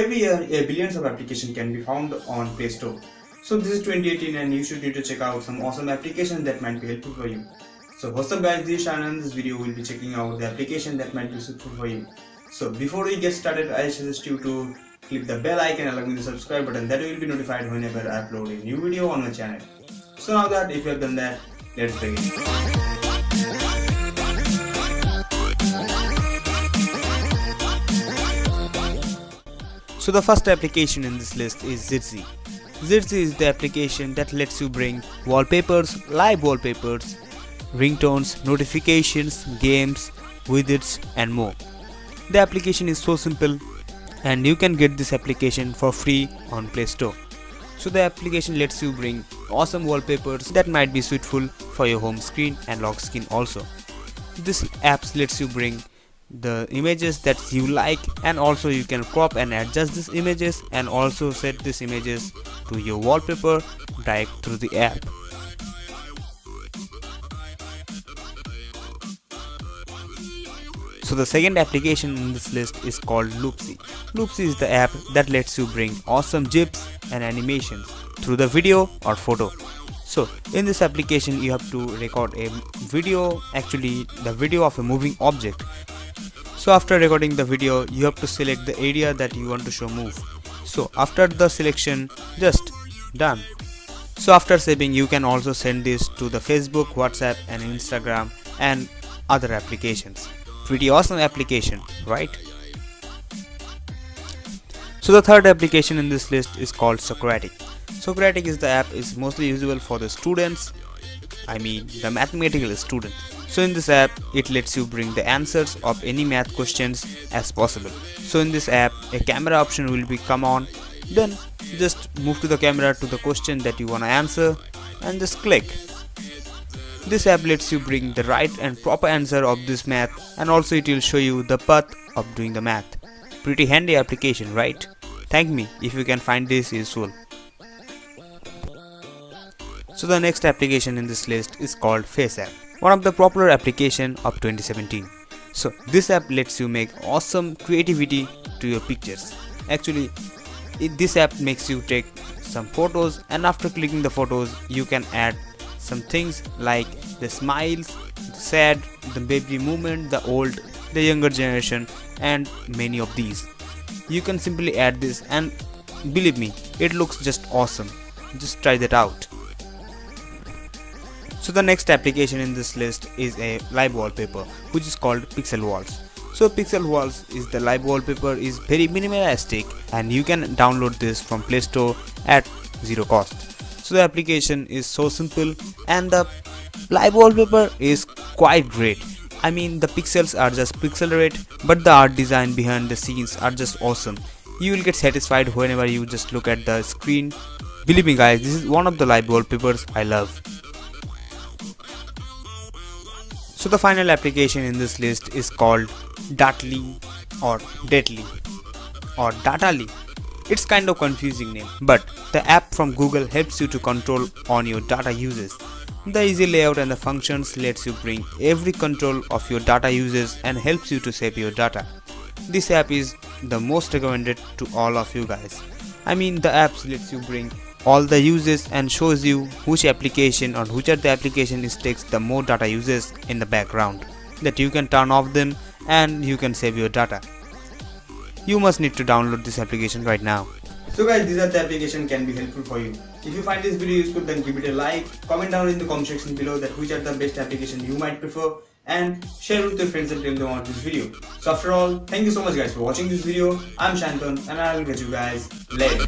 Every year, billions of applications can be found on Play Store. So this is 2018 and you should need to check out some awesome applications that might be helpful for you. So what's up guys, this is Shannon. In this video we'll be checking out the application that might be suitable for you. So before we get started, I suggest you to click the bell icon along with the subscribe button, that you will be notified whenever I upload a new video on my channel. So now that if you have done that, let's begin. So the first application in this list is ZEDGE. ZEDGE is the application that lets you bring wallpapers, live wallpapers, ringtones, notifications, games, widgets and more. The application is so simple and you can get this application for free on Play Store. So the application lets you bring awesome wallpapers that might be suitable for your home screen and lock screen also. This app lets you bring the images that you like, and also you can crop and adjust these images and also set these images to your wallpaper right through the app. So the second application in this list is called LOOPSIE. LOOPSIE is the app that lets you bring awesome GIFs and animations through the video or photo. So in this application you have to record a video, actually the video of a moving object. So after recording the video, you have to select the area that you want to show move. So after the selection, just done. So after saving, you can also send this to the Facebook, WhatsApp and Instagram and other applications. Pretty awesome application, right? So the third application in this list is called Socratic. Socratic is the app is mostly usable for the students, the mathematical students. So in this app, it lets you bring the answers of any math questions as possible. So in this app, a camera option will be come on, then just move to the camera to the question that you want to answer and just click. This app lets you bring the right and proper answer of this math, and also it will show you the path of doing the math. Pretty handy application, right? Thank me if you can find this useful. So the next application in this list is called Face app, one of the popular application of 2017. So this app lets you make awesome creativity to your pictures. Actually, this app makes you take some photos, and after clicking the photos you can add some things like the smiles, the sad, the baby movement, the old, the younger generation and many of these. You can simply add this and believe me, it looks just awesome. Just try that out. So the next application in this list is a live wallpaper which is called Pixel Walls. So Pixel Walls is the live wallpaper, is very minimalistic and you can download this from Play Store at zero cost. So the application is so simple and the live wallpaper is quite great. The pixels are just pixel rate, but the art design behind the scenes are just awesome. You will get satisfied whenever you just look at the screen. Believe me guys, this is one of the live wallpapers I love. So the final application in this list is called DATALLY or DATALLY or DATALLY. It's kind of confusing name, but the app from Google helps you to control on your data uses. The easy layout and the functions lets you bring every control of your data uses and helps you to save your data. This app is the most recommended to all of you guys. The apps lets you bring all the uses and shows you which application or which are the application takes the more data uses in the background, that you can turn off them and you can save your data. You must need to download this application right now. So guys, these are the application can be helpful for you. If you find this video useful, then give it a like, comment down in the comment section below that which are the best application you might prefer, and share with your friends and tell them about this video. So after all, thank you so much guys for watching this video. I'm Sayantan and I will catch you guys later.